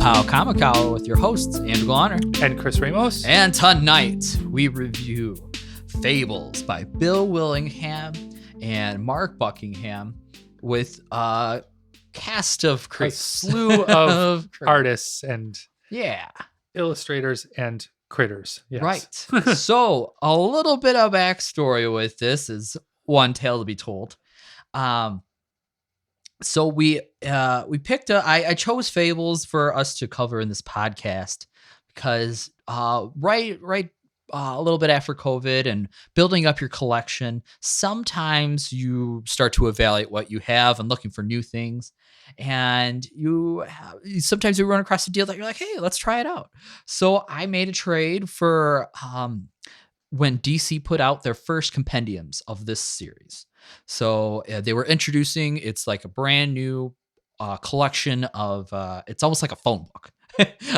Pal Comical with your hosts, Andrew Glonner and Chris Ramos. And tonight we review Fables by Bill Willingham and Mark Buckingham with a cast of a slew of artists and illustrators and critters. Yes. Right. So a little bit of backstory with this is one tale to be told. So we picked I chose Fables for us to cover in this podcast because right a little bit after COVID and building up your collection, sometimes you start to evaluate what you have and looking for new things, and sometimes you run across a deal that you're like, hey, let's try it out. So I made a trade for when DC put out their first compendiums of this series. So they were introducing, it's like a brand new collection of, it's almost like a phone book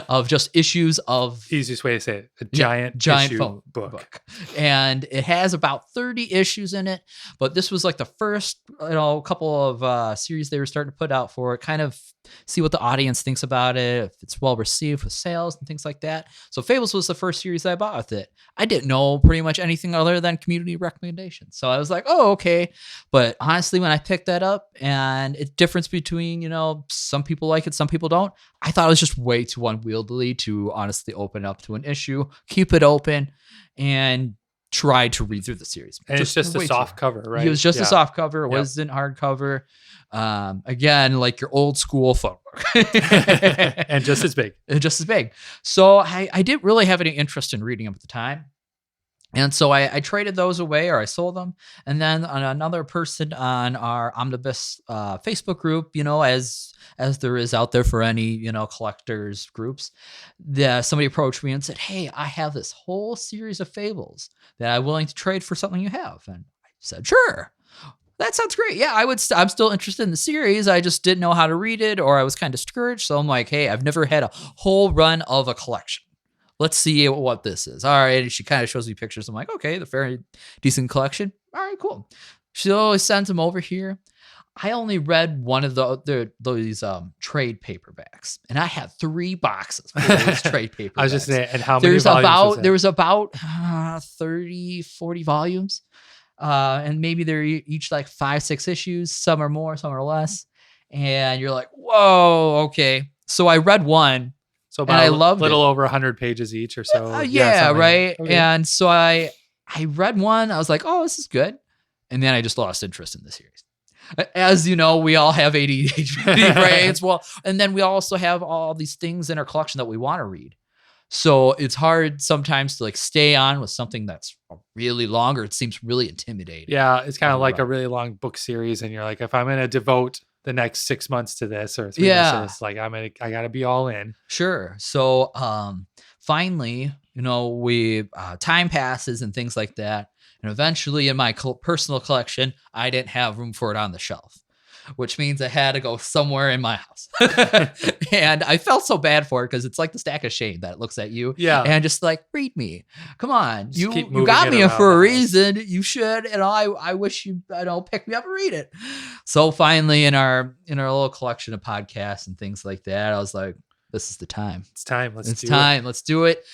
of just issues of... Easiest way to say it, a giant issue phone book. And it has about 30 issues in it, but this was like the first, couple of series they were starting to put out for it, kind of see what the audience thinks about it, if it's well received with sales and things like that. So Fables was the first series that I bought with it. I didn't know pretty much anything other than community recommendations. So I was like, oh, okay. But honestly, when I picked that up and it's difference between, some people like it, some people don't, I thought it was just way too unwieldy to honestly open up to an issue, keep it open, and try to read through the series. And it's just a soft cover, right? It was just a soft cover. It wasn't hardcover. Again, like your old school phone book. And just as big. So I didn't really have any interest in reading them at the time. And so I traded those away, or I sold them. And then another person on our Omnibus Facebook group, as there is out there for any, collectors groups, somebody approached me and said, hey, I have this whole series of Fables that I'm willing to trade for something you have. And I said, sure. That sounds great. Yeah, I'm still interested in the series. I just didn't know how to read it, or I was kind of discouraged. So I'm like, hey, I've never had a whole run of a collection. Let's see what this is. All right. And she kind of shows me pictures. I'm like, okay, the very decent collection. All right, cool. She always sends them over here. I only read one of those trade paperbacks, and I had 3 boxes for those trade paperbacks. I was just saying, and how many volumes there was about 30, 40 volumes. And maybe they're each like 5-6 issues. Some are more, some are less. And you're like, whoa, okay. So I read one. So about a little over 100 pages each or so. Right. Okay. And so I read one. I was like, oh, this is good. And then I just lost interest in the series. As you know, we all have ADHD brains. Well, and then we also have all these things in our collection that we want to read. So it's hard sometimes to stay on with something that's really long, or it seems really intimidating. Yeah, it's kind of like a really long book series, and you're like, if I'm going to devote the next 6 months to this or 3 months to this, I got to be all in. Sure. So finally, we time passes and things like that, and eventually in my personal collection, I didn't have room for it on the shelf, which means I had to go somewhere in my house. And I felt so bad for it because it's like the stack of shame that looks at you. Yeah. And just like, read me. Come on. You got me for a reason. You should. And I wish you, pick me up and read it. So finally in our little collection of podcasts and things like that, I was like, this is the time. It's time. Let's do it.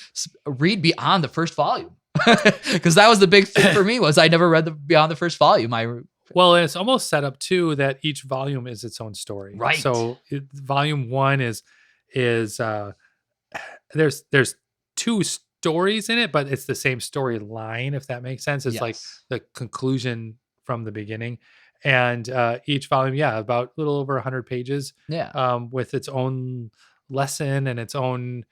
Read beyond the first volume. Because that was the big thing for me, was I never read beyond the first volume. Well, it's almost set up too that each volume is its own story. Right. So volume 1 is there's 2 stories in it, but it's the same storyline, if that makes sense. It's like the conclusion from the beginning. And each volume, about a little over 100 pages. Yeah. With its own lesson and its own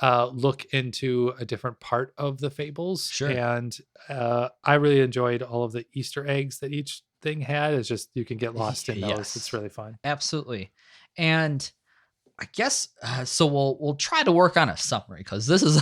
look into a different part of the Fables. Sure. And I really enjoyed all of the Easter eggs that each thing had. It's just, you can get lost in those. Yes. It's really fun. Absolutely. And I guess so we'll try to work on a summary, because this is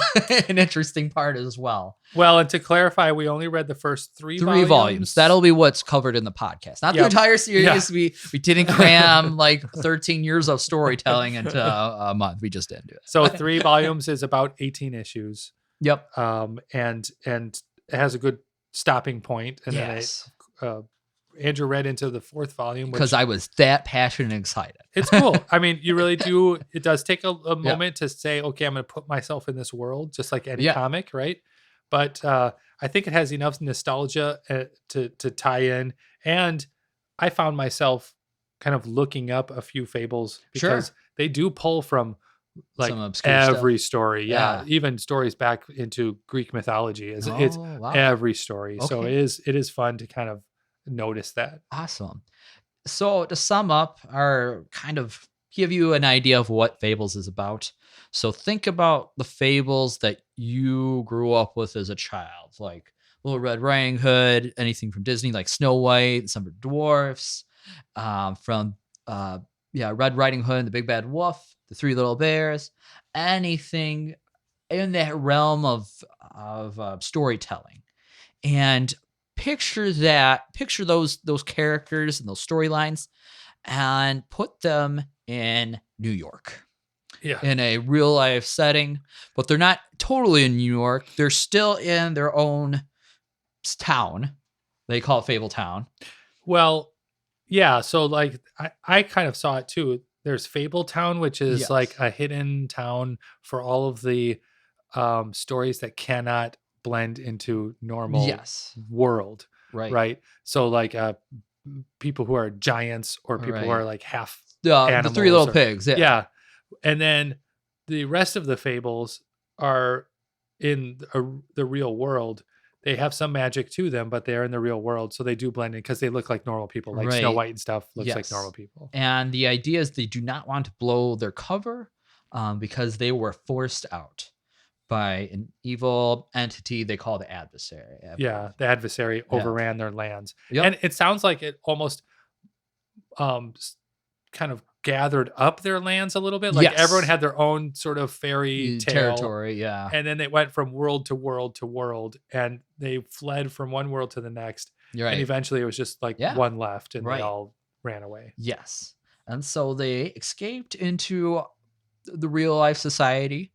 an interesting part as well. Well, and to clarify, we only read the first 3 volumes. That'll be what's covered in the podcast, not the entire series. We didn't cram 13 years of storytelling into a month. We just didn't do it. So 3 volumes is about 18 issues. Yep. And it has a good stopping point, and then it Andrew read into the 4th volume, because I was that passionate and excited. It's cool. I mean, you really do. It does take a Yeah. moment to say, okay, I'm going to put myself in this world, just like any Yeah. comic, right? But I think it has enough nostalgia to tie in. And I found myself kind of looking up a few fables because Sure. they do pull from like Some obscure every stuff. story. Yeah. Yeah. Even stories back into Greek mythology. It's Oh, wow. every story. So Okay. it is fun to kind of notice that. Awesome. So to sum up, or kind of give you an idea of what Fables is about. So think about the fables that you grew up with as a child, like Little Red Riding Hood, anything from Disney, like Snow White, Some of the Dwarfs, from Red Riding Hood and the Big Bad Wolf, the Three Little Bears, anything in that realm of storytelling. And picture those characters and those storylines and put them in New York. Yeah. In a real life setting, but they're not totally in New York. They're still in their own town. They call it Fable Town. Well, yeah. So like I kind of saw it too. There's Fable Town, which is like a hidden town for all of the stories that cannot blend into normal world. Right. So like people who are giants or people who are like half animals. The Three Little Pigs. Yeah. And then the rest of the fables are in the real world. They have some magic to them, but they're in the real world. So they do blend in because they look like normal people, like Snow White and stuff looks like normal people. And the idea is they do not want to blow their cover because they were forced out by an evil entity they call the adversary. Yeah, the adversary overran their lands. Yep. And it sounds like it almost kind of gathered up their lands a little bit. Like everyone had their own sort of fairy tale territory. Yeah. And then they went from world to world to world and they fled from one world to the next. And eventually it was just like one left and they all ran away. Yes. And so they escaped into the real life society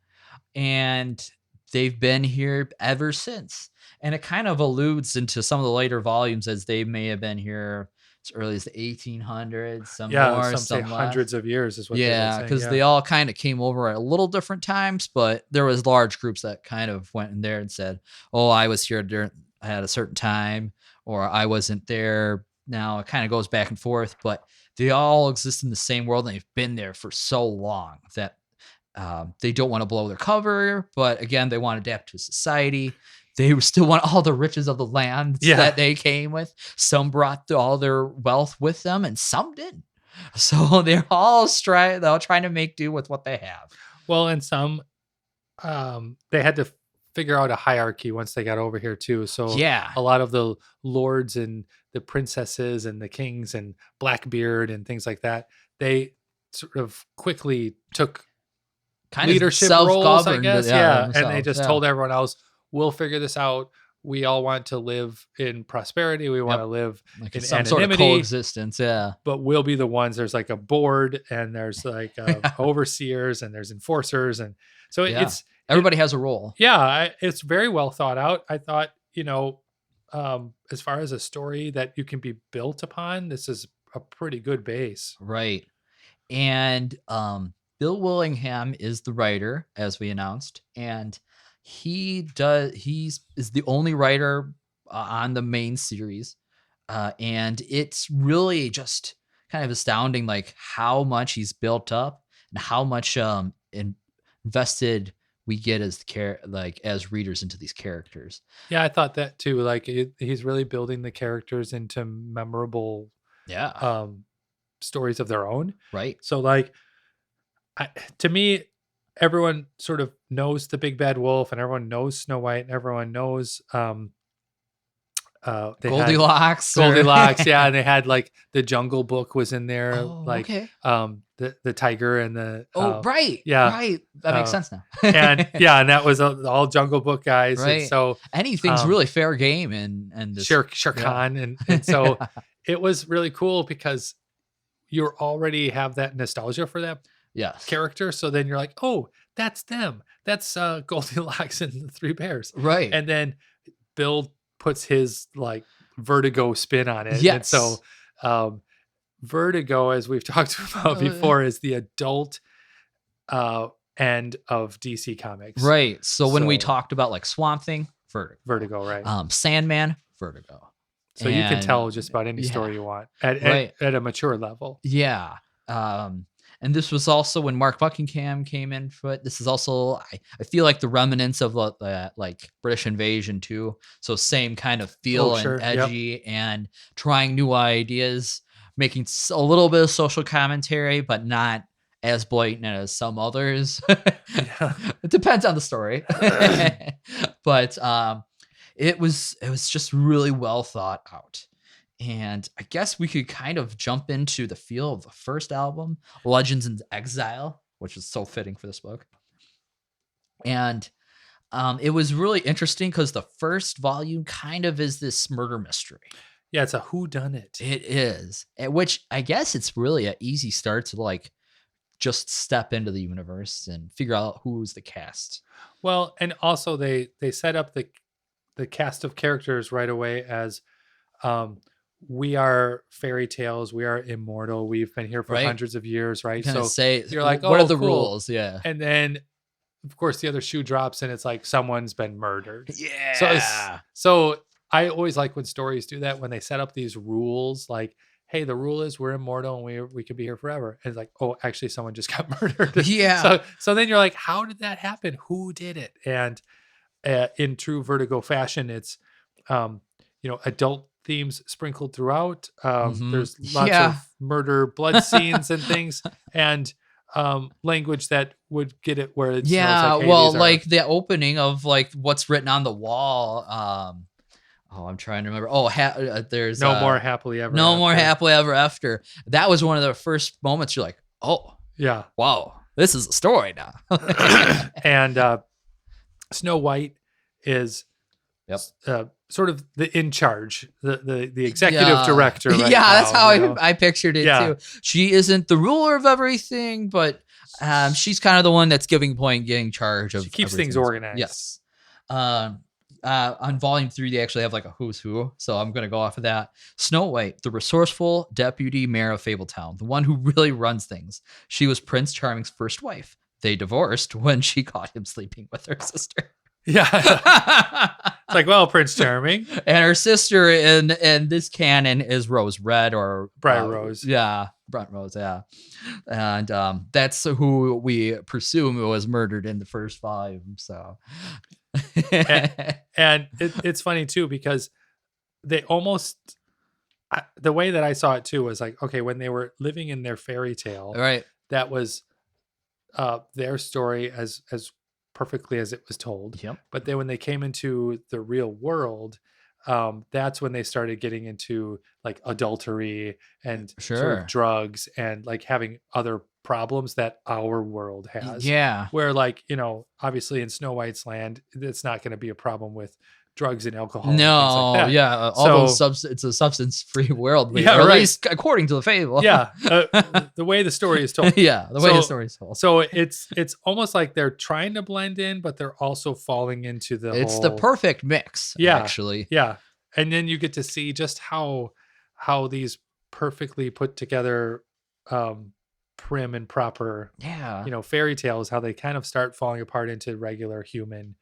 and they've been here ever since. And it kind of alludes into some of the later volumes as they may have been here as early as the 1800s, some more, some less. Hundreds of years is what they were saying. Because they all kind of came over at a little different times, but there was large groups that kind of went in there and said, oh, I was here at a certain time, or I wasn't there. Now it kind of goes back and forth, but they all exist in the same world and they've been there for so long that they don't want to blow their cover, but again, they want to adapt to society. They still want all the riches of the land that they came with. Some brought all their wealth with them and some didn't. So they're all trying to make do with what they have. Well, and some, they had to figure out a hierarchy once they got over here too. So a lot of the lords and the princesses and the kings and Blackbeard and things like that, they sort of quickly took kind leadership of roles, I guess. And they just told everyone else, we'll figure this out. We all want to live in prosperity. We want to live like in some anonymity, sort of coexistence. But we'll be the ones. There's like a board and there's like overseers and there's enforcers. And so everybody has a role. Yeah. It's very well thought out. I thought, as far as a story that you can be built upon, this is a pretty good base. Right. And, Bill Willingham is the writer, as we announced, and he's the only writer on the main series. And it's really just kind of astounding, like how much he's built up and how much invested we get as readers into these characters. Yeah, I thought that too. Like he's really building the characters into memorable stories of their own. Right. So like, to me, everyone sort of knows the Big Bad Wolf and everyone knows Snow White and everyone knows Goldilocks. Yeah. And they had like the Jungle Book was in there. The tiger and the right. That makes sense now. and that was all Jungle Book guys. Right. And so anything's really fair game and Shere Khan and so it was really cool because you already have that nostalgia for that character. So then you're like, oh, that's them. That's Goldilocks and the Three Bears. Right. And then Bill puts his like Vertigo spin on it. And Yes. so Vertigo, as we've talked about before, is the adult end of DC Comics. Right. So when we talked about like Swamp Thing, Vertigo, right. Sandman, Vertigo. So you can tell just about any story you want at a mature level. Yeah. And this was also when Mark Buckingham came in for it. This is also, I feel like the remnants of the like British Invasion too. So same kind of feel and edgy and trying new ideas, making a little bit of social commentary, but not as blatant as some others. It depends on the story. But it was just really well thought out. And I guess we could kind of jump into the feel of the first album, Legends in Exile, which is so fitting for this book. And it was really interesting because the first volume kind of is this murder mystery. Yeah, it's a whodunit. It is, which I guess it's really an easy start to like just step into the universe and figure out who's the cast. Well, and also they set up the cast of characters right away as we are fairy tales, we are immortal, we've been here for hundreds of years, right? So say you're like, what are the rules? Yeah. And then of course the other shoe drops and it's like someone's been murdered. Yeah. So I always like when stories do that, when they set up these rules, like, hey, the rule is we're immortal and we could be here forever. And it's like, oh, actually someone just got murdered. Yeah. So then you're like, how did that happen? Who did it? And in true Vertigo fashion, it's adult themes sprinkled throughout. There's lots of murder, blood scenes and things, and language that would get it where it's like, hey, like the opening of like what's written on the wall. I'm trying to remember. There's no more happily ever. No after. more happily ever after. That was one of the first moments you're like, oh yeah, wow, this is a story now. And Snow White is sort of the in charge, the executive director. Right that's how I pictured it too. She isn't the ruler of everything, but she's kind of the one that's getting charge of. She keeps everything. things organized. Yes. On volume 3, they actually have like a who's who, so I'm going to go off of that. Snow White, the resourceful deputy mayor of Fabletown, the one who really runs things. She was Prince Charming's first wife. They divorced when she caught him sleeping with her sister. Yeah. It's like, well, Prince Charming. And her sister in this canon is Rose Red or Briar Rose. Yeah. Brunt Rose. Yeah. And that's who we presume was murdered in the first volume. So. and it's funny too, because they almost, the way that I saw it too was like, okay, when they were living in their fairy tale, right, that was their story as perfectly as it was told. Yep. But then when they came into the real world, that's when they started getting into like adultery and sort of drugs and like having other problems that our world has. Yeah. Where like, obviously in Snow White's land, it's not going to be a problem with drugs and alcohol. No, and things like that. Yeah. Those it's a substance-free world. Yeah, or at least according to the fable. Yeah. The way the story is told. Yeah. The way the story is told. So it's almost like they're trying to blend in, but they're also falling into it's the perfect mix. Yeah. Actually. Yeah. And then you get to see just how these perfectly put together, prim and proper, fairy tales, how they kind of start falling apart into regular human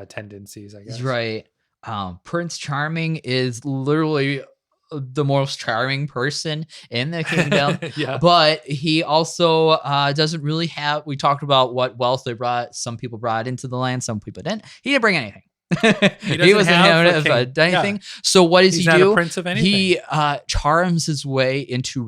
tendencies, I guess. Right. Prince Charming is literally the most charming person in the kingdom. Yeah. But he also doesn't really have, we talked about what wealth they brought. Some people brought into the land, some people didn't. He didn't bring anything. He wasn't have anything. Yeah. So what does he do? He's not a prince of anything. He charms his way into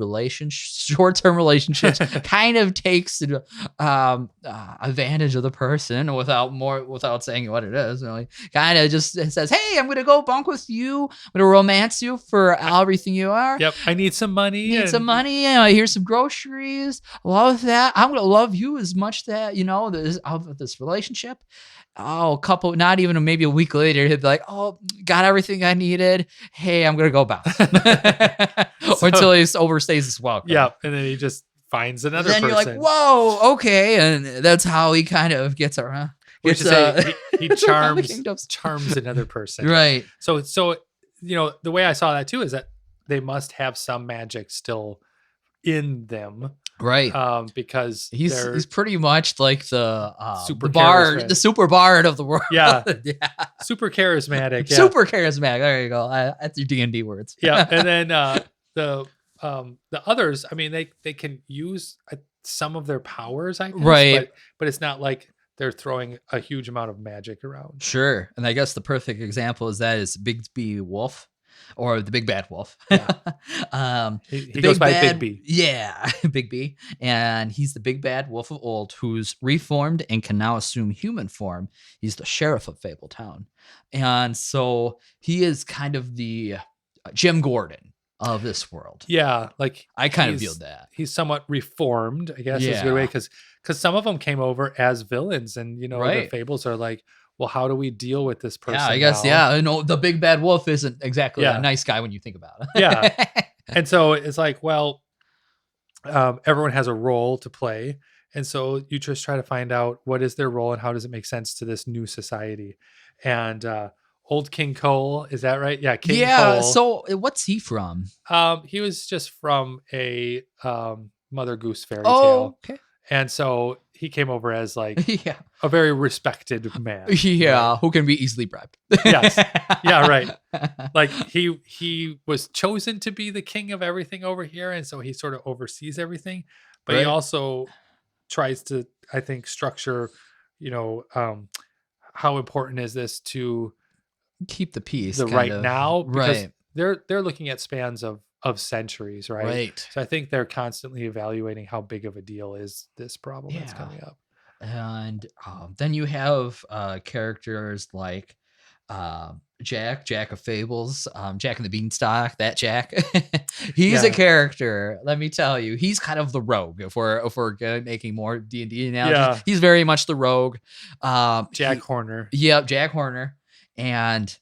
short-term relationships. Kind of takes advantage of the person without saying what it is. Kind of just says, "Hey, I'm gonna go bunk with you. I'm gonna romance you for everything you are. Yep, I need some money. Here's some groceries. Love that. I'm gonna love you as much that this relationship." A couple, not even maybe a week later, he'd be like, "Oh, got everything I needed. Hey, I'm gonna go bounce." Until he overstays his welcome. Yeah, and then he just finds another person. Then you're like, "Whoa, okay," and that's how he kind of gets around. He charms another person, right? So the way I saw that too is that they must have some magic still in them, Right. because He's they're pretty much like super the bard, charismatic. the super bard of the world. Yeah. Yeah. Super charismatic. Yeah. Super charismatic. There you go. That's your D&D words. Yeah. And then the others, I mean, they can use some of their powers, I guess, Right. but it's not like they're throwing a huge amount of magic around. Sure. And I guess the perfect example is Bigsby Wolf, or the Big Bad Wolf. Yeah. The He goes by bad, Big B. Yeah, Big B. And he's the big bad wolf of old who's reformed and can now assume human form. He's the sheriff of Fabletown. And so he is kind of the Jim Gordon of this world. Yeah, like I kind of viewed that. He's somewhat reformed, I guess, is a good way, because some of them came over as villains, and Right. the fables are like, well, how do we deal with this person? Yeah, I guess. now? Yeah, the big bad wolf isn't exactly Yeah. a nice guy when you think about it. Yeah. And so it's like, well, everyone has a role to play, and so you just try to find out what is their role and how does it make sense to this new society. And old King Cole, is that right? Yeah, King Cole. So what's he from? He was just from a Mother Goose fairy Oh, tale. okay. And so he came over as like Yeah. a very respected man. Yeah, right? who can be easily bribed. Yes. Yeah, right. Like he was chosen to be the king of everything over here, and so he sort of oversees everything. But he Right. also tries to, I think, structure, how important is this to Keep the peace. the kind right of. now? Because Right. they're looking at spans of centuries, right? Right. So I think they're constantly evaluating how big of a deal is this problem that's Yeah. coming up. And then you have characters like Jack of Fables, Jack and the Bean Stalk, that Jack. He's a Yeah. character, let me tell you. He's kind of the rogue, if we're good, making more D&D analogies. Yeah. He's very much the rogue. Jack Horner. Yep, Jack Horner. And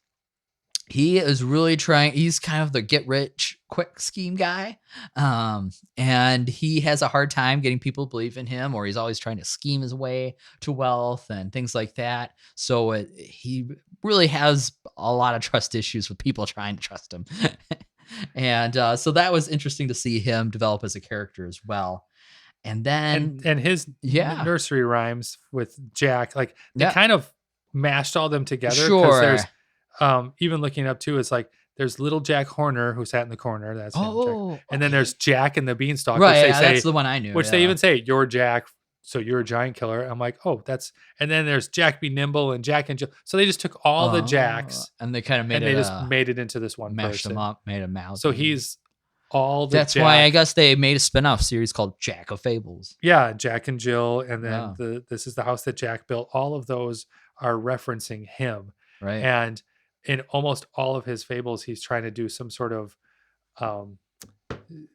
he is really trying. He's kind of the get rich quick scheme guy. And he has a hard time getting people to believe in him, or he's always trying to scheme his way to wealth and things like that. So he really has a lot of trust issues with people trying to trust him. And so that was interesting to see him develop as a character as well. And then and his nursery rhymes with Jack, like they kind of mashed all them together. Sure. There's even looking up too, it's like there's little Jack Horner who sat in the corner. That's him, Jack. And then there's Jack and the Bean Stalk, right? Which they say, that's the one I knew. Which they even say, "You're Jack, so you're a giant killer." I'm like, oh, that's. And then there's Jack Be Nimble and Jack and Jill. So they just took all the Jacks and they kind of made and they just made it into this one mashed person. them up, made them out. So he's all the. That's Jack. why I guess they made a spin-off series called Jack of Fables. Yeah, Jack and Jill, and then this is the house that Jack built. All of those are referencing him, right? And in almost all of his fables, he's trying to do some sort of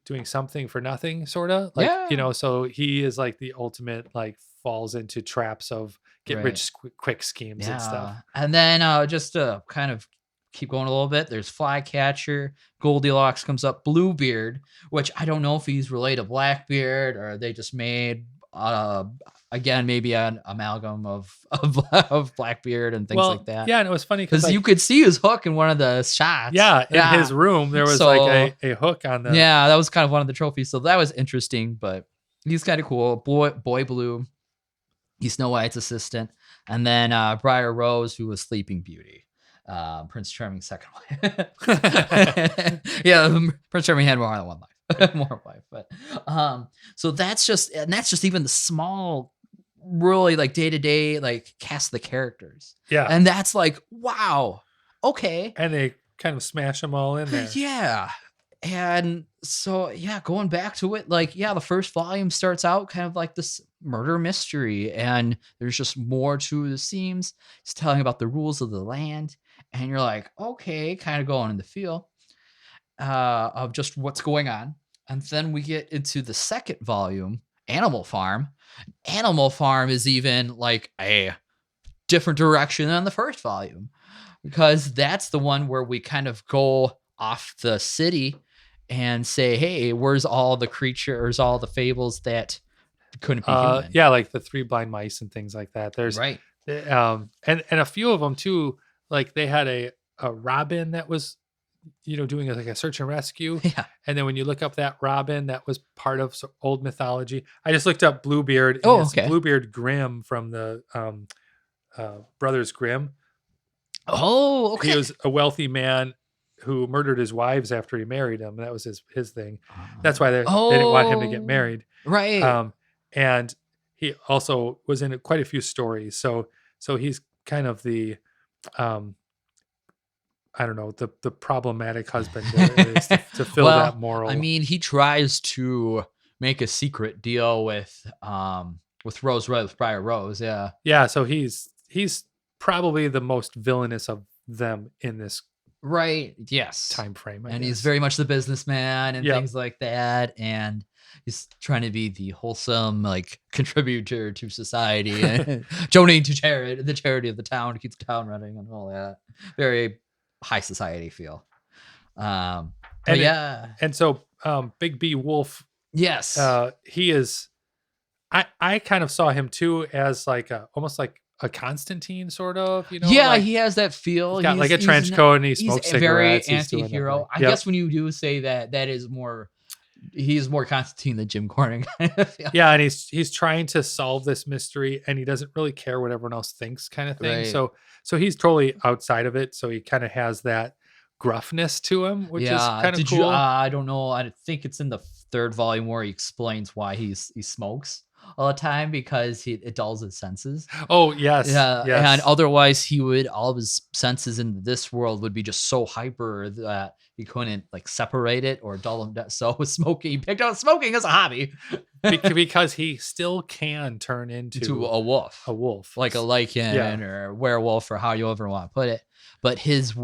doing something for nothing, sort of like, so he is like the ultimate, like falls into traps of get rich quick schemes and stuff. And then just to kind of keep going a little bit, there's Flycatcher, Goldilocks comes up, Bluebeard, which I don't know if he's related to Blackbeard or they just made again, maybe an amalgam of Blackbeard and things like that. Yeah, and it was funny because you could see his hook in one of the shots. Yeah, in his room there was like a hook on the. Yeah, that was kind of one of the trophies. So that was interesting, but he's kind of cool. Boy Blue, he's Snow White's assistant, and then Briar Rose, who was Sleeping Beauty, Prince Charming's second wife. Yeah, Prince Charming had more than one life. More life, but so that's just even the small, really like day-to-day like cast of the characters. Yeah, and that's like, wow, okay, and they kind of smash them all in there. Yeah. And so going back to it, like the first volume starts out kind of like this murder mystery, and there's just more to the seams. It's telling about the rules of the land, and you're like, okay, kind of going in the feel of just what's going on. And then we get into the second volume, Animal Farm. Animal Farm is even like a different direction than the first volume, because that's the one where we kind of go off the city and say, hey, where's all the creatures, all the fables that couldn't be human? Yeah, like the three blind mice and things like that. There's right. And a few of them too, like they had a robin that was doing like a search and rescue. Yeah. And then when you look up that Robin, that was part of old mythology. I just looked up Bluebeard, and Oh, it's okay. Bluebeard Grimm from the Brothers Grimm. Oh, He okay. was a wealthy man who murdered his wives after he married them. That was his thing. That's why they didn't want him to get Oh, married. right. And he also was in quite a few stories. So he's kind of the I don't know, the problematic husband to fill that Well, I moral. mean, he tries to make a secret deal with Rose Red with Briar Rose. Yeah. Yeah, so he's probably the most villainous of them in this Right. Yes. time frame, I And he's guess. very much the businessman and Yep. things like that. And he's trying to be the wholesome, like, contributor to society and donating to charity, the charity of the town to keep the town running and all that. Very high society feel. But And yeah. and so Big B Wolf, Yes. he is I kind of saw him too as like almost like a Constantine sort of, Yeah, like he has that feel. he's got like a trench coat and he smokes He's a very cigarettes. He's doing that anti-hero. thing. I Yep. guess when you do say that, that is more, he's more Constantine than Jim Cornyn. Kind of feel. Yeah, and he's trying to solve this mystery and he doesn't really care what everyone else thinks kind of thing. Right. So he's totally outside of it. So he kind of has that gruffness to him, which is kind of cool. I don't know. I think it's in the third volume where he explains why he smokes all the time because it dulls his senses. Oh, yes. Yeah, Yes. and otherwise all of his senses in this world would be just so hyper that he couldn't like separate it or dull him down. So with smoking, he picked out smoking as a hobby because he still can turn into a wolf, like a lichen or werewolf or how you ever want to put it. But his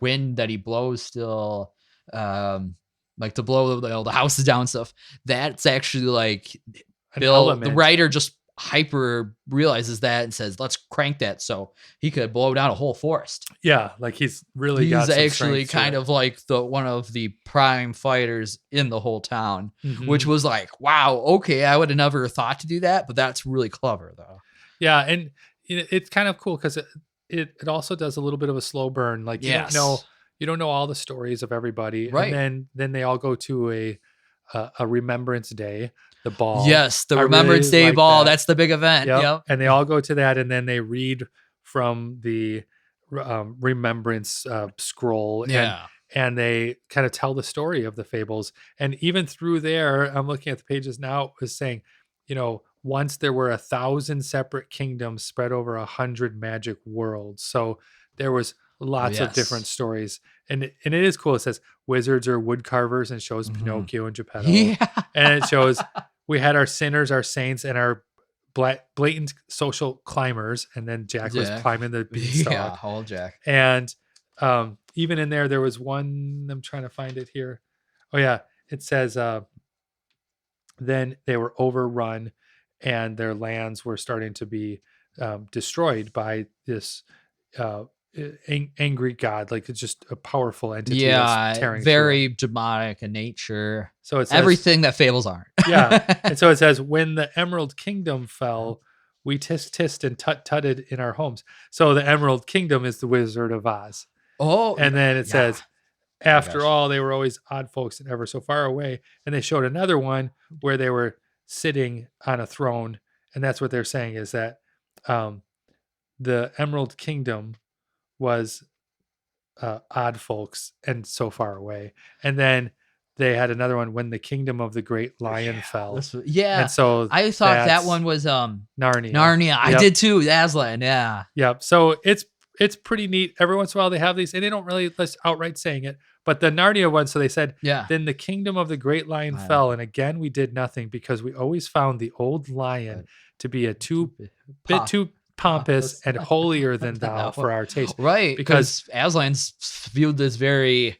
wind that he blows still, like to blow the houses down and stuff. That's actually like Bill, the writer, just hyper realizes that and says, "Let's crank that so he could blow down a whole forest." Yeah, like he's got some actually kind of like one of the prime fighters in the whole town, which was like, wow, okay, I would have never thought to do that, but that's really clever though. Yeah, and it's kind of cool because it also does a little bit of a slow burn. Like you don't know all the stories of everybody, right? And then they all go to a remembrance day. The ball. Yes, the Remembrance Day ball. That's the big event. Yep. And they all go to that, and then they read from the remembrance scroll. Yeah. And they kind of tell the story of the fables. And even through there, I'm looking at the pages now, it was saying, once there were 1,000 separate kingdoms spread over 100 magic worlds. So there was lots of different stories. And it is cool. It says wizards are wood carvers and shows Pinocchio and Geppetto. Yeah. And it shows we had our sinners, our saints, and our blatant social climbers. And then Jack was climbing the Bean Stalk. Yeah, old Jack. And even in there was one, I'm trying to find it here. Oh, yeah. It says, then they were overrun and their lands were starting to be destroyed by this angry god. Like it's just a powerful entity. That's tearing very demonic in nature. So it's everything that fables aren't. Yeah. And so it says, when the Emerald Kingdom fell, we tissed and tutted in our homes. So the Emerald Kingdom is the Wizard of Oz. Oh, and then it says, after all, they were always odd folks and ever so far away. And they showed another one where they were sitting on a throne. And that's what they're saying is that the Emerald Kingdom was odd folks and so far away. And then they had another one when the kingdom of the great lion fell. And so I thought that one was Narnia. Yep. I did too. Aslan. Yeah. Yep. So it's pretty neat. Every once in a while they have these, and they don't really outright saying it, but the Narnia one. So they said, then the kingdom of the great lion fell, and again we did nothing because we always found the old lion to be a bit too pompous and holier than thou for our taste. Right. Because Aslan's viewed as very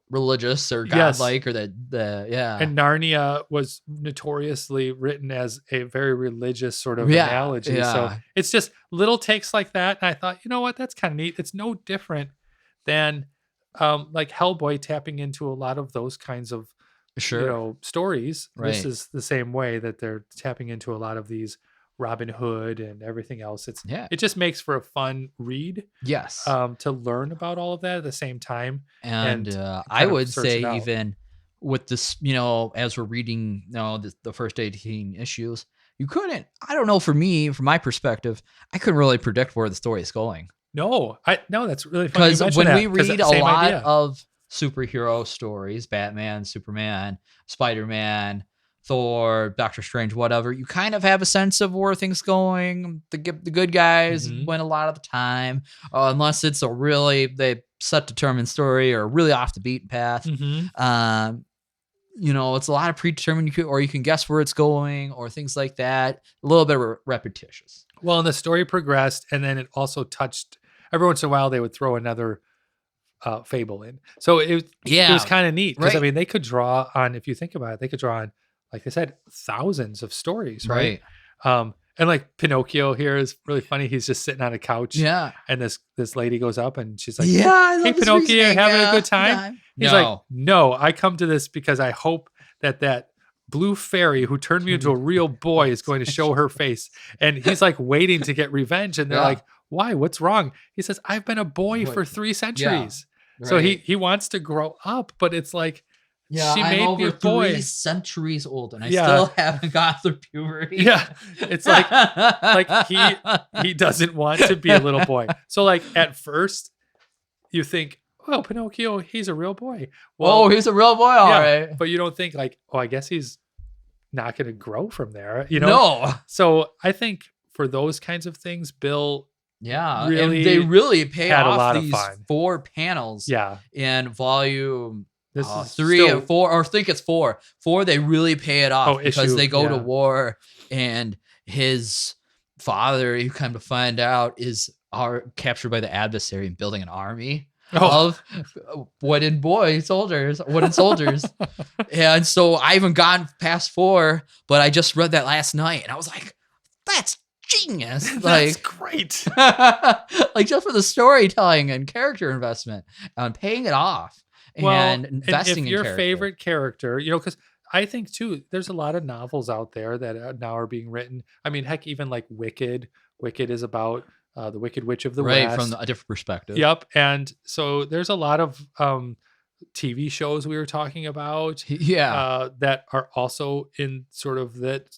religious or godlike, or and Narnia was notoriously written as a very religious sort of analogy. So it's just little takes like that. And I thought, you know what, that's kind of neat. It's no different than like Hellboy tapping into a lot of those kinds of stories. This is the same way that they're tapping into a lot of these Robin Hood and everything else. Yeah. It just makes for a fun read, Yes. to learn about all of that at the same time And and I kind of would search say it out. even with this, as we're reading, the first 18 issues, you couldn't. I don't know. For me, from my perspective, I couldn't really predict where the story is going No, that's really funny you because mentioned when we that because read a same lot idea. of superhero stories, Batman, Superman, Spider-Man, Thor, Doctor Strange, whatever, you kind of have a sense of where things going. The good guys Mhm. win a lot of the time, unless it's a really they set determined story or really off the beaten path. Mhm. Um, it's a lot of predetermined, or you can guess where it's going, or things like that. A little bit repetitious. Well, and the story progressed, and then it also touched. Every once in a while, they would throw another fable in. So it was Yeah, kind of neat because I right, mean they could draw on, if you think about it, they could draw on, like I said, thousands of stories, right? right. And like Pinocchio here is really funny. He's just sitting on a couch, Yeah. and this lady goes up and she's like, Yeah, "Hey, I hey love his Pinocchio, reasoning. having a good Good time?" time. He's like, No. "No, I come to this because I hope that blue fairy who turned me into a real boy is going to show her face." And he's like waiting to get revenge, and they're Yeah. like, "Why? What's wrong?" He says, "I've been a boy What? for 3 Yeah. centuries." So he Right. he wants to grow up, but it's like, Yeah, she I'm made me over a 3 boy. centuries old, and I Yeah. still haven't got through puberty. Yeah. It's like he doesn't want to be a little boy. So like at first you think, "Oh, Pinocchio, he's a real boy." Oh, Well, he's a real boy, all yeah, right. but you don't think like, "Oh, I guess he's not going to grow from there," you know? No. So I think for those kinds of things, Bill Yeah, and they really really pay had a off lot of these fun. 4 panels Yeah. in volume, This is 3 or still 4, or I think it's 4. 4, they really pay it off because issue. they go to Yeah. war, and his father, you come to find out, is captured by the adversary and building an army Oh. of wooden soldiers. And so I haven't gotten past 4, but I just read that last night, and I was like, "That's genius!" That's Like, great. like just for the storytelling and character investment, paying it off Well, and and if investing in your character. favorite character, because I think too, there's a lot of novels out there that now are being written. I mean, heck, even like Wicked. Wicked is about the Wicked Witch of the Right, from West. a different perspective. Yep. And so there's a lot of TV shows we were talking about Yeah. that are also in sort of that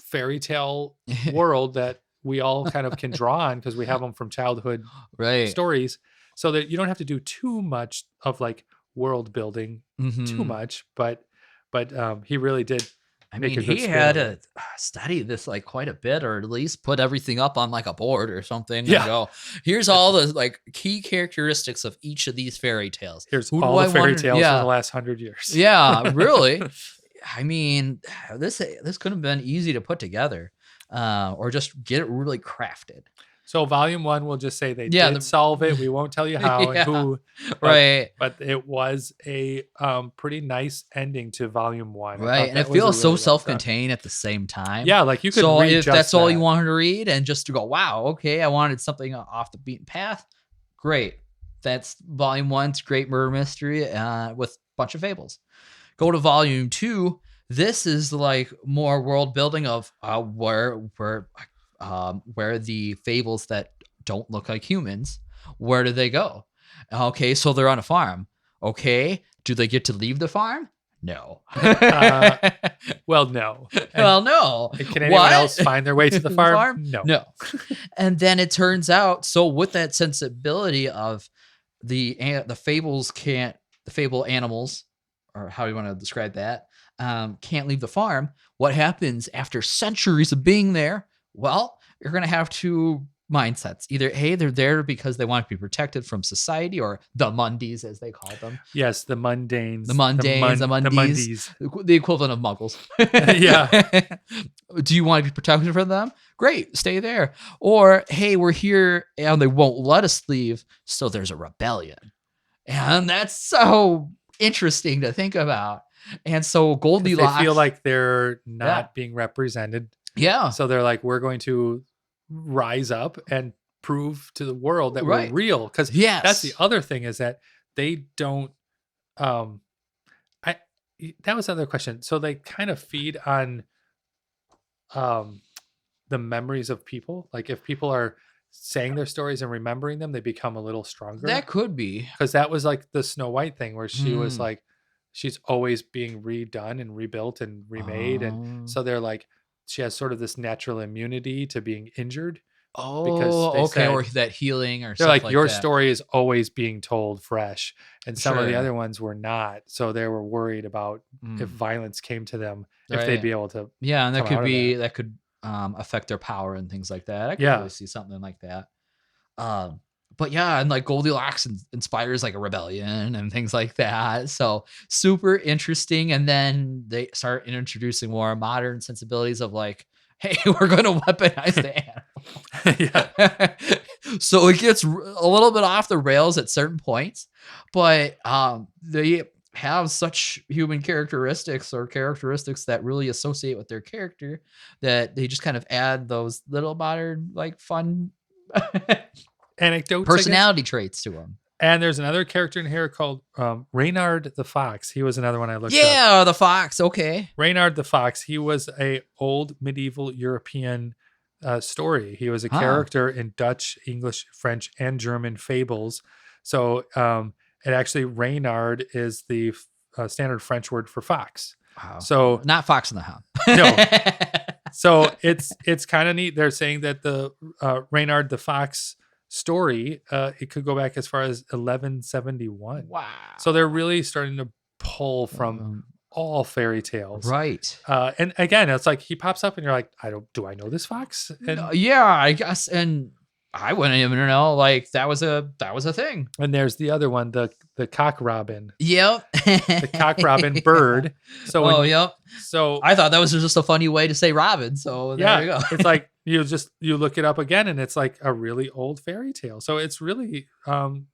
fairy tale world that we all kind of can draw on because we have them from childhood Right. stories, so that you don't have to do too much of like world building too Mhm. much, but he really did I make mean, a good he spin had of to it. study this like quite a bit, or at least put everything up on like a board or something and Yeah. go, "Here's all the like key characteristics of each of these fairy tales. Here's Who do all the I fairy want to?" tales from the Yeah. last 100 years. Yeah, really. I mean, this could have been easy to put together, or just get it really crafted. So volume one, we'll just say they Yeah, did solve it. We won't tell you how and yeah, who, but right, but it was a pretty nice ending to volume one. I right, thought and it that was a feels so really well done. self-contained at the same time. Yeah, like you could So read if just that's all you that. wanted to read, and just to go, wow, okay, I wanted something off the beaten path, great. That's volume one. It's a great murder mystery with a bunch of fables. Go to volume 2. This is like more world building of where the fables that don't look like humans, where do they go? Okay, so they're on a farm. Okay, do they get to leave the farm? No. Well, no. Well, no. Can anyone else What? find their way to the farm? No. No. And then it turns out, so with that sensibility of the fable animals, or how you want to describe that, can't leave the farm. What happens after centuries of being there? Well, you're going to have two mindsets. Either A, they're there because they want to be protected from society, or the Mundies, as they call them. Yes, the mundanes. The Mundanes, the The Mundies. mundies. The equivalent of Muggles. Yeah. Do you want to be protected from them? Great, stay there. Or, hey, we're here and they won't let us leave, so there's a rebellion. And that's so interesting to think about. And so 'Cause Goldilocks. they feel like they're not being represented. Yeah. So they're like, we're going to rise up and prove to the world that we're real. Because Yes. that's the other thing, is that they don't I that was another question. So they kind of feed on the memories of people. Like if people are saying their stories and remembering them, they become a little stronger. That could be. Because that was like the Snow White thing where she was Mm. like, she's always being redone and rebuilt and remade. And so they're like, she has sort of this natural immunity to being injured because they Oh, okay, or said, that healing or they're stuff like, like your that. story is always being told fresh. And some of the Sure. other ones were not. So they were worried about if Mm. violence came to them, if they'd Right. be able to Yeah, and that come could out of that. be that could affect their power and things like that. I could Yeah. really see something like that. But yeah, and like Goldilocks inspires like a rebellion and things like that. So super interesting. And then they start introducing more modern sensibilities of like, hey, we're going to weaponize the Yeah. animal. So it gets a little bit off the rails at certain points, but they have such human characteristics or characteristics that really associate with their character that they just kind of add those little modern like fun Anecdotes, I guess. personality traits to him. And there's another character in here called Reynard the Fox. He was another one I looked up. Yeah, the fox. Okay. Reynard the Fox. He was a old medieval European story. He was a character in Dutch, English, French, and German fables. So it actually, Reynard is the standard French word for fox. Wow. So not Fox and the Hound. No. So it's kind of neat. They're saying that the Reynard the Fox story, it could go back as far as 1171. Wow. So they're really starting to pull from all fairy tales. Right. And again, it's like he pops up and you're like, do I know this fox? And yeah, I guess. And I wouldn't even know. Like that was a thing. And there's the other one, the cock robin. Yep. The cock robin bird. So yep. So I thought that was just a funny way to say robin. So there you go. It's like you look it up again and it's like a really old fairy tale. So it's really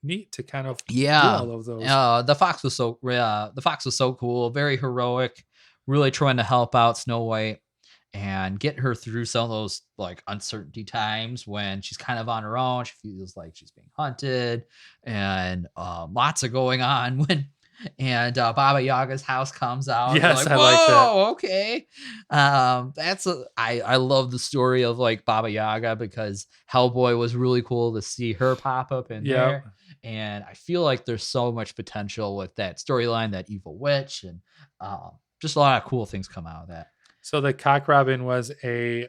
neat to kind of do all of those. The fox was so cool, very heroic, really trying to help out Snow White and get her through some of those like uncertainty times when she's kind of on her own. She feels like she's being hunted and lots of going on and Baba Yaga's house comes out. Yes, like, I like that. Okay. I love the story of like Baba Yaga because Hellboy was really cool to see her pop up in there. And I feel like there's so much potential with that storyline, that evil witch, and just a lot of cool things come out of that. So the cock robin was a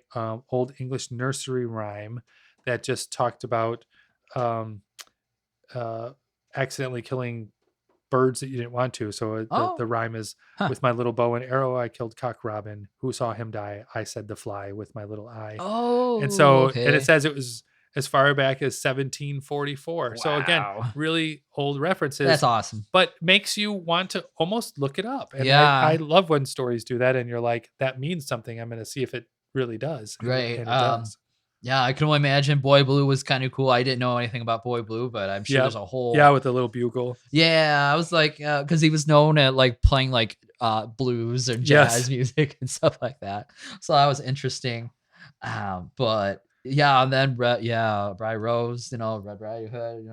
old English nursery rhyme that just talked about accidentally killing birds that you didn't want to. So the rhyme is, with my little bow and arrow, I killed cock robin. Who saw him die? I said the fly with my little eye. And so, and it says it was as far back as 1744. Wow. So again, really old references. That's awesome. But makes you want to almost look it up. And I love when stories do that. And you're like, that means something. I'm going to see if it really does. Right. And it does. Yeah, I can only imagine Boy Blue was kind of cool. I didn't know anything about Boy Blue, but I'm sure there's a whole... Yeah, with the little bugle. Yeah, I was like, because he was known at like playing like blues and jazz music and stuff like that. So that was interesting. But yeah, and then Bri Rose, Red Riding Hood,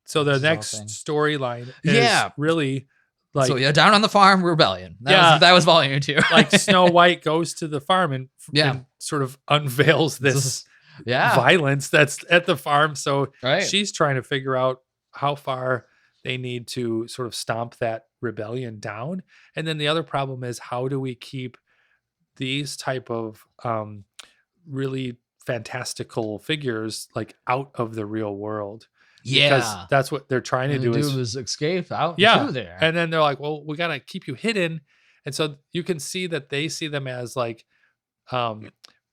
so the next storyline is really... Like, so down on the farm rebellion. That was volume 2. Like Snow White goes to the farm and sort of unveils this violence that's at the farm. So she's trying to figure out how far they need to sort of stomp that rebellion down. And then the other problem is, how do we keep these type of really fantastical figures like out of the real world? Because that's what they're trying to do is escape out through there. And then they're like, well, we got to keep you hidden. And so you can see that they see them as like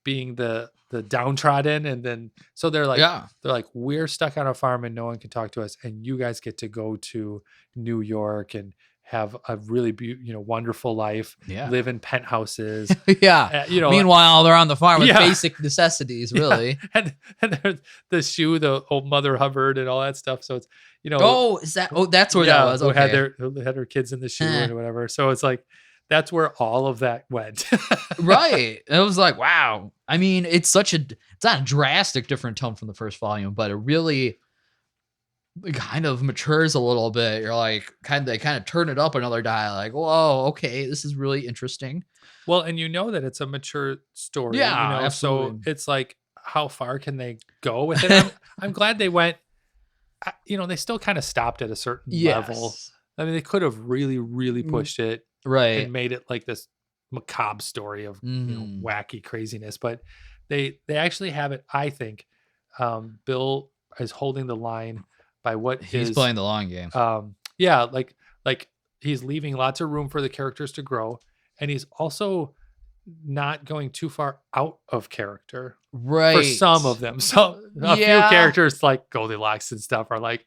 being the downtrodden. And then so they're like, we're stuck on a farm and no one can talk to us. And you guys get to go to New York and have a really wonderful life, live in penthouses. Meanwhile, they're on the farm with basic necessities, really. And the shoe, the old Mother Hubbard and all that stuff. So it's, that's where that was. Okay. Who had her kids in the shoe and whatever. So it's like, that's where all of that went. Right. It was like, wow. I mean, it's not a drastic different tone from the first volume, but it really it kind of matures a little bit. You're like, they kind of turn it up another dial. Like, whoa, okay, this is really interesting. Well, and that it's a mature story, Yeah, so absolutely. it's like, how far can they go with it? I'm glad they went. They still kind of stopped at a certain level. Yes. I mean, they could have really, really pushed it Right. and made it like this macabre story of Mhm. wacky craziness, but they actually have it. I think Bill is holding the line by what He's is playing the long game. yeah, like he's leaving lots of room for the characters to grow, and he's also not going too far out of character for Right. some of them. So a few Yeah. characters like Goldilocks and stuff are like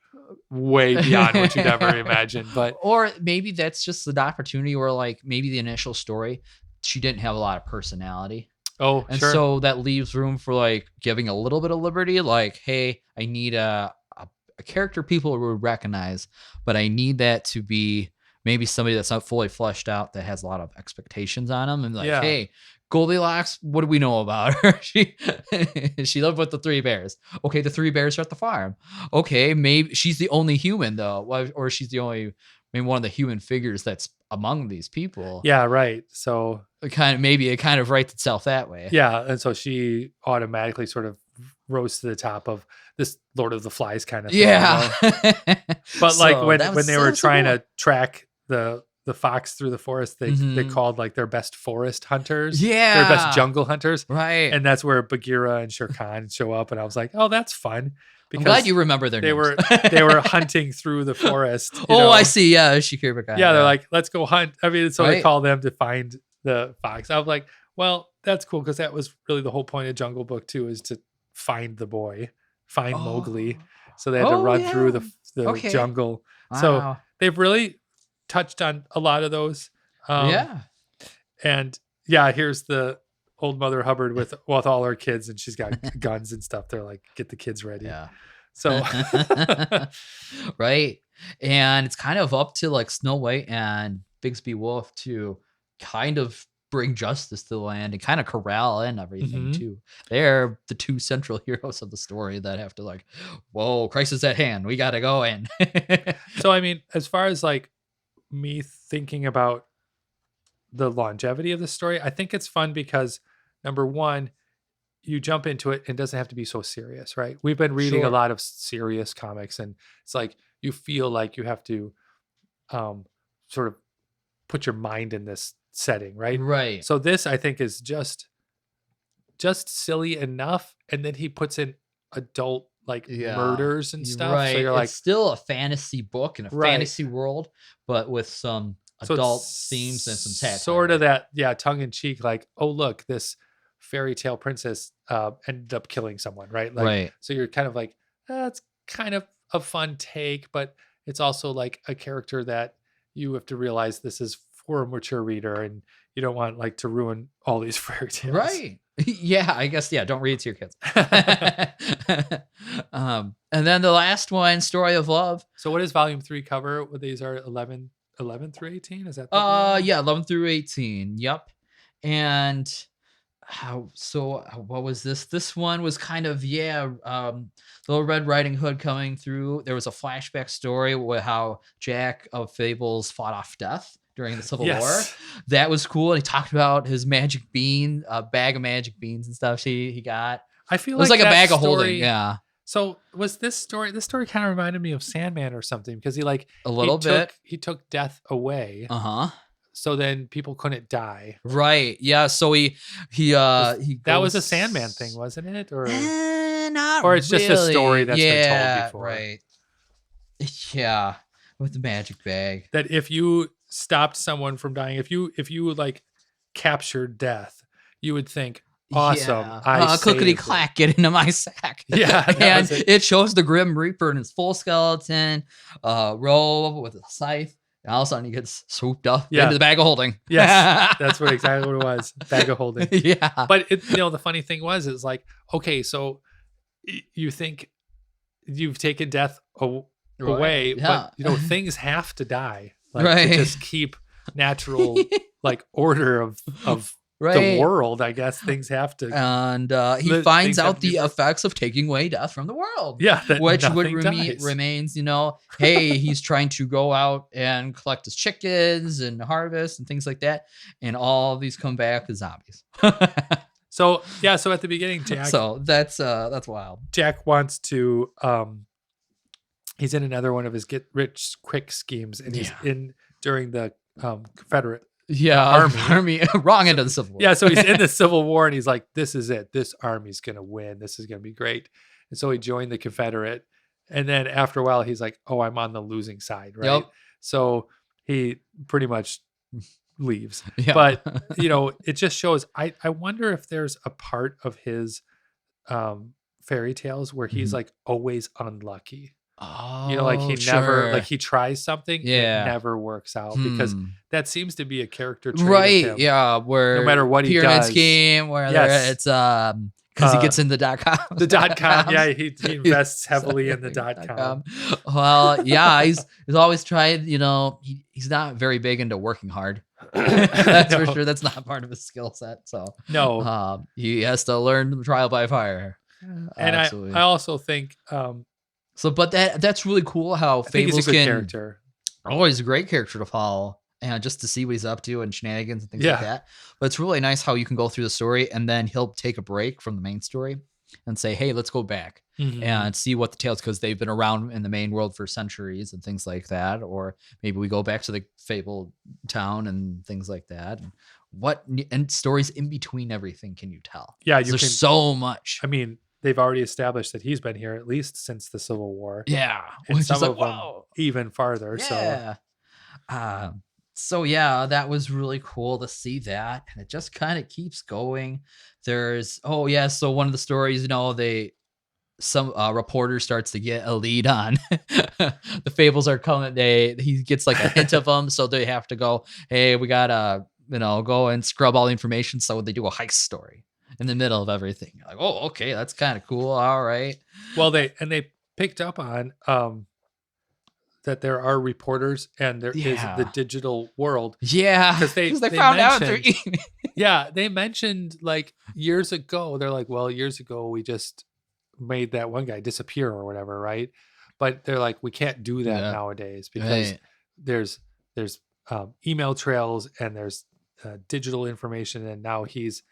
way beyond what you'd ever imagine. But Or maybe that's just an opportunity where, like, maybe the initial story, she didn't have a lot of personality. oh, And sure. so that leaves room for, like, giving a little bit of liberty. Like, hey, I need a character people would recognize, but I need that to be maybe somebody that's not fully fleshed out, that has a lot of expectations on them. And like, Yeah. hey, Goldilocks, what do we know about her? She lived with the three bears. Okay, the three bears are at the farm. Okay, maybe she's the only human though, or she's the only, maybe one of the human figures that's among these people. Yeah, right. So It kind of writes itself that way. yeah, and so she automatically sort of rose to the top of this Lord of the Flies kind of thing. Yeah. But like So when that was- they that were was so trying cool. to track the fox through the forest, they Mhm. called like their best forest hunters, their best Yeah. jungle hunters, Right. and that's where Bagheera and Shere Khan show up. And I was like, oh, that's fun. I'm glad you remember their they names. they were hunting through the forest. I see. Yeah, Shakira guy. Yeah, they're like, let's go hunt. I mean, so they Right. call them to find the fox. I was like, well, that's cool, because that was really the whole point of Jungle Book too, is to find the boy, find Mowgli. So they had to run through the jungle. So Wow. they've really touched on a lot of those. Yeah. And yeah, here's the old Mother Hubbard with all her kids, and she's got guns and stuff. They're like, get the kids ready. Yeah. So Right. And it's kind of up to like Snow White and Bigsby Wolf to kind of bring justice to the land and kind of corral in everything Mhm. too. They're the two central heroes of the story that have to like, whoa, crisis at hand. We gotta go in. So I mean, as far as like me thinking about the longevity of the story, I think it's fun because number one, you jump into it and it doesn't have to be so serious, right? We've been reading a Sure. lot of serious comics, and it's like you feel like you have to sort of put your mind in this setting, right? Right. So this, I think, is just silly enough, and then he puts in adult like Yeah. murders and stuff. Right. So you're it's like, still a fantasy book in a Right. fantasy world, but with some so adult it's themes and some satire. sort of that, yeah, tongue in cheek, like, oh look, this fairy tale princess ended up killing someone, right? Like, Right. so you're kind of like, that's kind of a fun take, but it's also like a character that you have to realize this is for a mature reader, and you don't want like to ruin all these fairy tales. Right. Yeah, I guess. Yeah, don't read it to your kids. And then the last one, Story of Love. So what does volume 3 cover? Well, these are 11 through 18. Is that the Yeah, 11 through 18. Yep. And what was this? This one was kind of, Little Red Riding Hood coming through. There was a flashback story with how Jack of Fables fought off death during the Civil War. That was cool. And he talked about his magic bean, a bag of magic beans and stuff he got. I feel It was like a that bag of story- holding. Yeah. So was this story kind of reminded me of Sandman or something, because he like A little bit. he took death away, Uh-huh. so then people couldn't die. Right. Yeah. So he That was a goes- Sandman thing, wasn't it? Or Not or it's just a really. story that's been told before. Right. Yeah. With the magic bag. that if you stopped someone from dying, if you like captured death, you would think, awesome, I clickety saved it. clack, get into my sack. Yeah, that And was it. it shows the Grim Reaper in his full skeleton, robe with a scythe, and all of a sudden he gets swooped up Yeah. into the bag of holding. Yes, that's exactly what it was. Bag of holding. Yeah. But the funny thing was, it's like, okay, so you think you've taken death away, Yeah. but things have to die, like Right. to just keep natural like order of Right. the world, I guess things have to. And he Things finds have out to be the brought- effects of taking away death from the world. Yeah, that Which would nothing dies. remains, hey, he's trying to go out and collect his chickens and harvest and things like that, and all of these come back as zombies. So at the beginning, So that's wild. Jack wants to. He's in another one of his get rich quick schemes, and he's in during the Confederate army wrong end of the Civil War. Yeah, so he's in the Civil War, and he's like, "This is it. This army's gonna win. This is gonna be great." And so he joined the Confederate, and then after a while, he's like, "Oh, I'm on the losing side, right?" Yep. So he pretty much leaves. Yeah. But it just shows. I wonder if there's a part of his fairy tales where he's like always unlucky. Oh, Like he never, like he tries something, Yeah. it never works out, because that seems to be a character trait right. of him. Yeah, where No matter what he pyramid does. scheme, whether Yes. it's because he gets in the .com. The .com, yeah, he invests heavily in the .com. Well, yeah, he's always tried. He's not very big into working hard. That's for sure. That's not part of his skill set. So No, he has to learn trial by fire. and Absolutely. I also think So, but that's really cool how I think he's Fables a good can. character. Oh, he's a great character to follow, and just to see what he's up to and shenanigans and things like Yeah. that. But it's really nice how you can go through the story, and then he'll take a break from the main story and say, "Hey, let's go back Mhm. and see what the tales," because they've been around in the main world for centuries and things like that. Or maybe we go back to the Fable town and things like that. And stories in between everything can you tell? Yeah, 'Cause you there's can. so much. I mean, they've already established that he's been here at least since the Civil War, Yeah, and which some is like, of them whoa. even farther. So Yeah. So yeah, that was really cool to see that, and it just kind of keeps going. So one of the stories, some reporter starts to get a lead on the Fables are coming. He gets like a hint of them, so they have to go. Hey, we gotta go and scrub all the information. So they do a heist story in the middle of everything. You're like, oh, okay, that's kind of cool. All right. well, they picked up on that there are reporters and there is Yeah. the digital world. Yeah, 'Cause they found out through mentioned- Yeah, they mentioned like years ago. They're like, well, years ago we just made that one guy disappear or whatever, right? But they're like, we can't do that Yeah. nowadays because Right. there's email trails and there's digital information, and now he's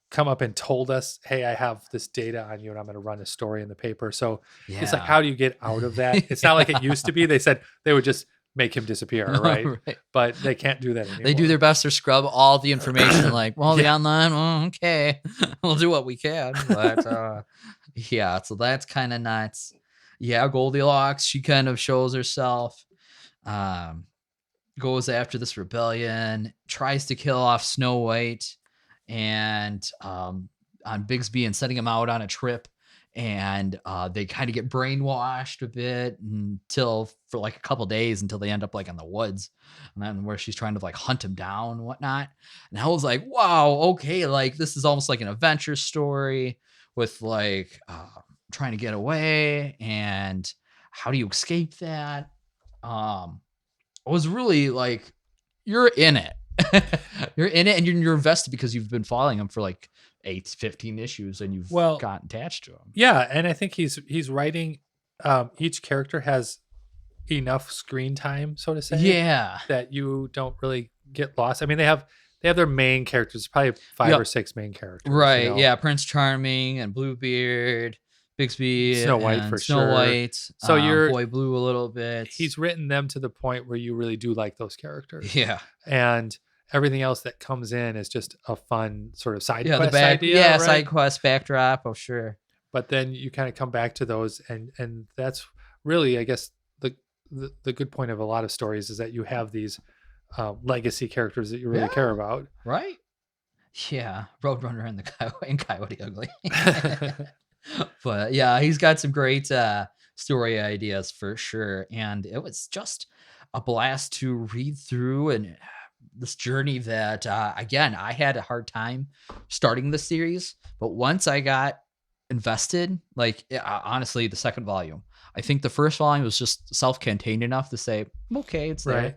come up and told us, hey, I have this data on you and I'm going to run a story in the paper. So it's like, Yeah. how do you get out of that? It's not like it used to be. They said they would just make him disappear, right? Right. But they can't do that anymore. They do their best to scrub all the information. Like, well, the Yeah. online, okay, we'll do what we can. But yeah, so that's kind of nuts. Yeah, Goldilocks, she kind of shows herself, goes after this rebellion, tries to kill off Snow White, and on Bigsby and setting him out on a trip. And they kind of get brainwashed a bit for like a couple days until they end up like in the woods, and then where she's trying to like hunt him down and whatnot. And I was like, wow, okay, like this is almost like an adventure story with like trying to get away and how do you escape that. It was really like you're in it. You're in it and you're invested because you've been following him for like 15 issues and you've gotten attached to him. Yeah, and I think he's writing each character has enough screen time, so to say. Yeah. That you don't really get lost. I mean, they have their main characters, probably 5 or 6 main characters. Right. Yeah, Prince Charming and Bluebeard, Bixby, Snow White and for Snow sure. White. So you're Boy Blue a little bit. He's written them to the point where you really do like those characters. Yeah. And everything else that comes in is just a fun sort of side quest the idea. Yeah, right? side quest backdrop. Oh, sure. But then you kind of come back to those, and that's really, I guess, the good point of a lot of stories is that you have these legacy characters that you really care about. Right. Yeah. Roadrunner and Coyote Ugly. But yeah, he's got some great story ideas for sure. And it was just a blast to read through and this journey that, again, I had a hard time starting the series. But once I got invested, like honestly, the second volume, I think the first volume was just self-contained enough to say, okay, it's there. Right.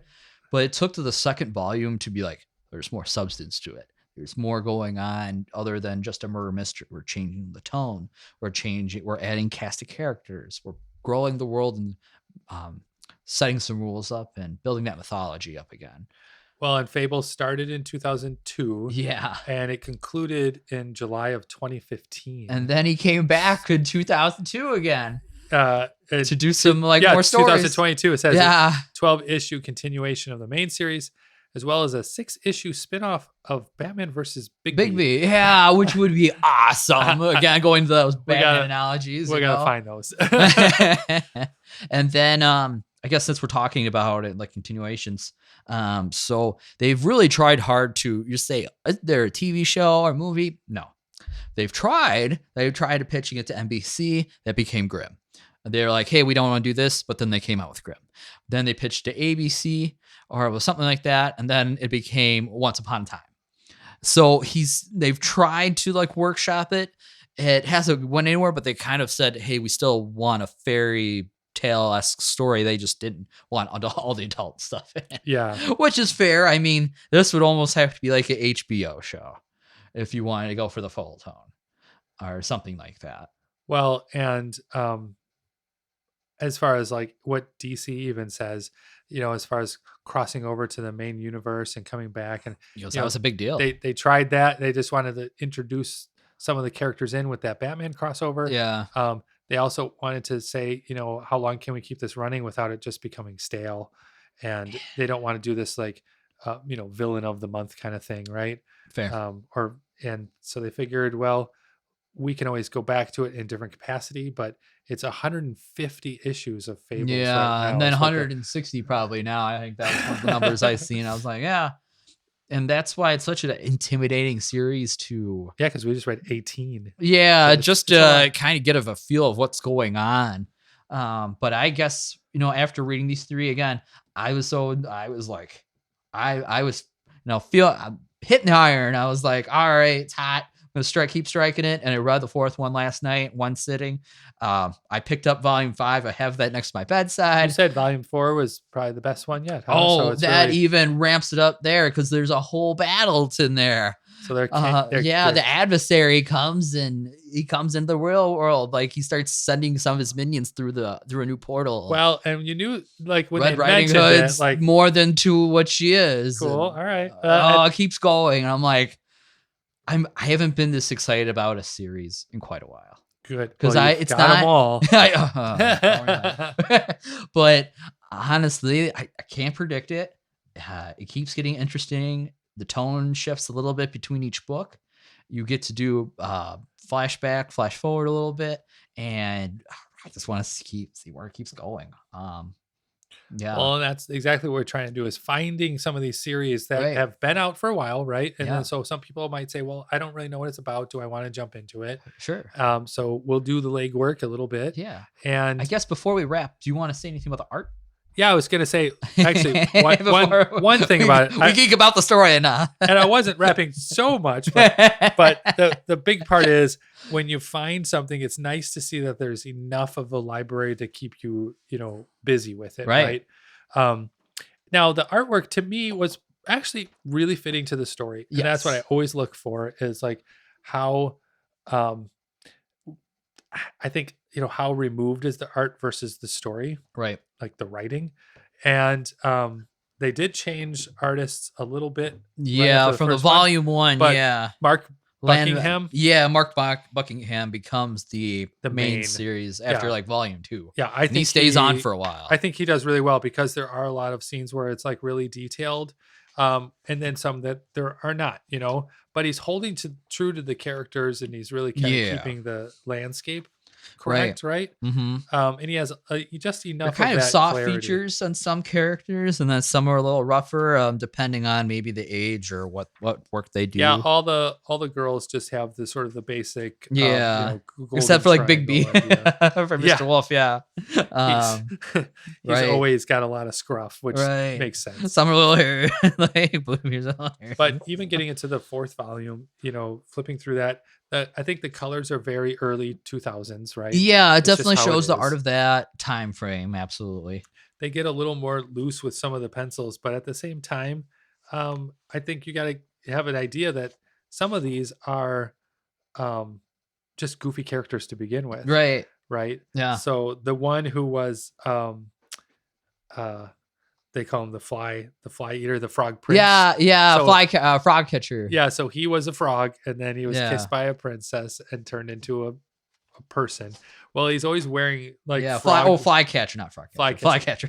But it took to the second volume to be like, there's more substance to it. There's more going on other than just a murder mystery. We're changing the tone. We're adding cast of characters. We're growing the world and setting some rules up and building that mythology up again. Well, and Fables started in 2002. Yeah. And it concluded in July of 2015. And then he came back in 2002 again to do some more stories. 2022. It says 12-issue continuation of the main series, as well as a 6-issue spinoff of Batman versus Bigby. Yeah, which would be awesome. Again, going to those Batman analogies. We gotta find those. And then I guess since we're talking about it, like continuations, so they've really tried hard to, you say, is there a TV show or movie? No. They've tried to pitching it to NBC. That became Grimm. They're like, hey, we don't want to do this, but then they came out with Grimm. Then they pitched to ABC or something like that, and then it became Once Upon a Time. So they've tried to like workshop it. It hasn't went anywhere, but they kind of said, hey, we still want a fairy tale-esque story. They just didn't want all the adult stuff in it. Yeah. Which is fair. I mean, this would almost have to be like an HBO show if you wanted to go for the full tone or something like that. Well, and as far as like what DC even says, as far as crossing over to the main universe and coming back, and that was a big deal. They tried that. They just wanted to introduce some of the characters in with that Batman crossover. Yeah. They also wanted to say, how long can we keep this running without it just becoming stale? And they don't want to do this like, villain of the month kind of thing, right? Fair. And so they figured, well, we can always go back to it in different capacity, but it's 150 issues of Fables. Yeah, right now. and then 160 probably now. I think that's one of the numbers I've seen. I was like, yeah. And that's why it's such an intimidating series to... Yeah, because we just read 18. Yeah, so just to kind of get a feel of what's going on. But I guess, after reading these three again, I was hitting the iron. I was like, all right, it's hot. I'm going to keep striking it. And I read the fourth one last night, one sitting. I picked up volume 5. I have that next to my bedside. You said volume 4 was probably the best one yet. Huh? Oh, so that even ramps it up there because there's a whole battle in there. So the adversary comes and he comes into the real world. Like he starts sending some of his minions through a new portal. Well, and you knew like when Red Riding Hood's like more than to what she is. Cool. All right. It keeps going. And I'm like, I haven't been this excited about a series in quite a while. Good. Because it's not them all. But honestly, I can't predict it. It keeps getting interesting. The tone shifts a little bit between each book. You get to do flashback, flash forward a little bit, and I just want to see where it keeps going. Yeah. Well, that's exactly what we're trying to do, is finding some of these series that have been out for a while, right? And then so some people might say, well, I don't really know what it's about. Do I want to jump into it? Sure. So we'll do the legwork a little bit. Yeah. And I guess before we wrap, do you want to say anything about the art? Yeah, I was going to say, actually, one thing about it. We geek about the story and I wasn't rapping so much, but the big part is when you find something, it's nice to see that there's enough of a library to keep you, busy with it. Right. Now, the artwork to me was actually really fitting to the story. And that's what I always look for, is like how, I think, how removed is the art versus the story, right? Like the writing. And they did change artists a little bit. Yeah, from the volume one. Yeah. Mark Buckingham. Mark Buckingham becomes the main series after like volume 2. Yeah, I think he stays on for a while. I think he does really well because there are a lot of scenes where it's like really detailed. And then some that there are not, but he's holding true to the characters, and he's really kind of keeping the landscape correct, right? Mm-hmm. And he has just enough kind of soft clarity. Features on some characters, and then some are a little rougher, depending on maybe the age or what work they do. Yeah, all the girls just have the sort of the basic, except for like Big B for Mr. Wolf. Yeah, he's always got a lot of scruff, which makes sense. Some are a little hair, like blue ears. But even getting into the 4th volume, flipping through that, I think the colors are very early 2000s, right? Yeah, it definitely shows the art of that time frame. Absolutely. They get a little more loose with some of the pencils, but at the same time, I think you got to have an idea that some of these are just goofy characters to begin with. Right. Right. Yeah. So the one who was they call him the fly eater, the frog prince. Yeah. So, frog catcher. yeah. So he was a frog, and then he was Yeah. kissed by a princess and turned into a person. Well, he's always wearing like fly catcher, not frog catcher. Fly catcher.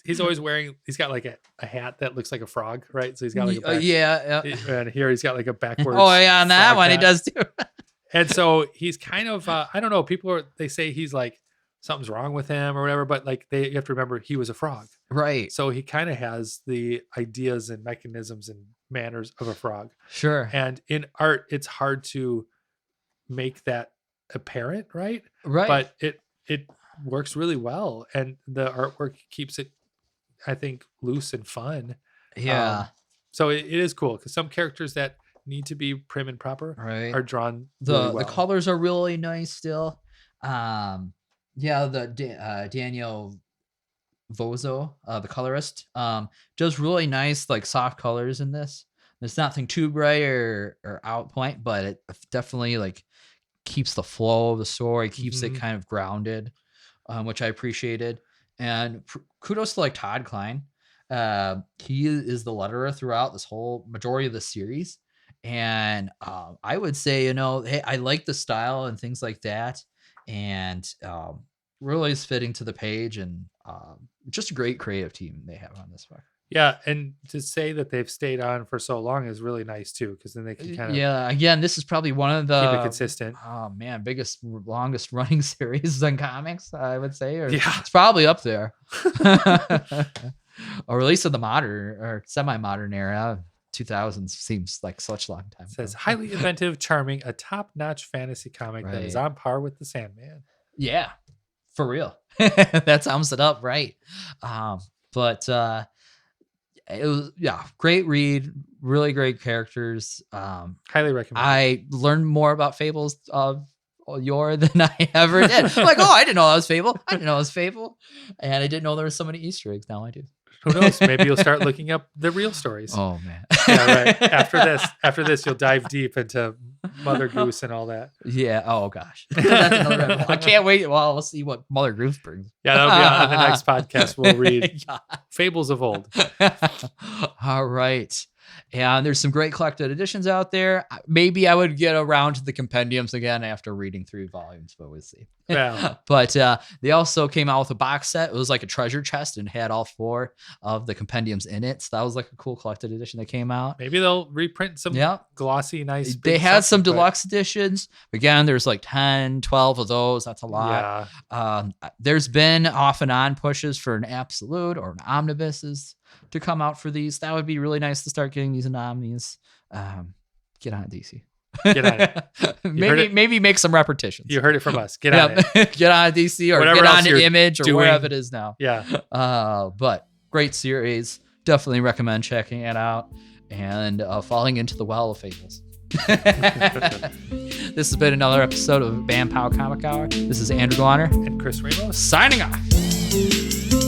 he's always wearing. He's got like a hat that looks like a frog, right? So he's got like a back, yeah. and here he's got like a backwards. Oh yeah, on that one hat. he does too. And so he's kind of I don't know. They say he's like something's wrong with him or whatever, but like you have to remember he was a frog, right? So he kind of has the ideas and mechanisms and manners of a frog. Sure. And in art, it's hard to make that apparent, right? Right. But it works really well, and the artwork keeps it, I think, loose and fun. Yeah. So it is cool because some characters that need to be prim and proper are drawn really well. The colors are really nice still. Daniel Vozo, the colorist, does really nice like soft colors in this. There's nothing too bright or out point, but it definitely like keeps the flow of the story, keeps it kind of grounded, which I appreciated. And kudos to like Todd Klein. He is the letterer throughout this whole majority of the series. And I would say, hey, I like the style and things like that. And really is fitting to the page, and just a great creative team they have on this book. Yeah, and to say that they've stayed on for so long is really nice too, because then they can kind of again, this is probably one of the keep it consistent. Oh man, longest running series in comics, I would say. Or it's probably up there. Or at least in the modern or semi-modern era. 2000s seems like such a long time. It says highly inventive, charming, a top-notch fantasy comic that is on par with the Sandman. Yeah, for real. That sums it up right. But it was great read, really great characters. Highly recommend. I learned more about Fables than I ever did. I'm like, I didn't know that was Fable. And I didn't know there were so many Easter eggs. Now I do. Who knows? Maybe you'll start looking up the real stories. Oh man. Yeah, right. After this, you'll dive deep into Mother Goose and all that. Yeah. Oh gosh. That's another I can't wait. Well, we'll see what Mother Goose brings. Yeah, that'll be on the next podcast. We'll read Fables of Old. All right. And there's some great collected editions out there. Maybe I would get around to the compendiums again after reading 3 volumes, but we'll see. Yeah. But they also came out with a box set. It was like a treasure chest and had all 4 of the compendiums in it. So that was like a cool collected edition that came out. Maybe they'll reprint some glossy, nice. They had some deluxe editions. Again, there's like 10, 12 of those. That's a lot. Yeah. There's been off and on pushes for an absolute or an omnibuses to come out for these. That would be really nice to start getting these in omnis. Get on it, DC. Get on it. Maybe make some repetitions. You heard it from us. Get on it. Get on DC or whatever get on the Image or doing. wherever it is now. Yeah. But great series. Definitely recommend checking it out and falling into the well of Fables. This has been another episode of Bam Pow Comic Hour. This is Andrew Garner and Chris Ramos signing off.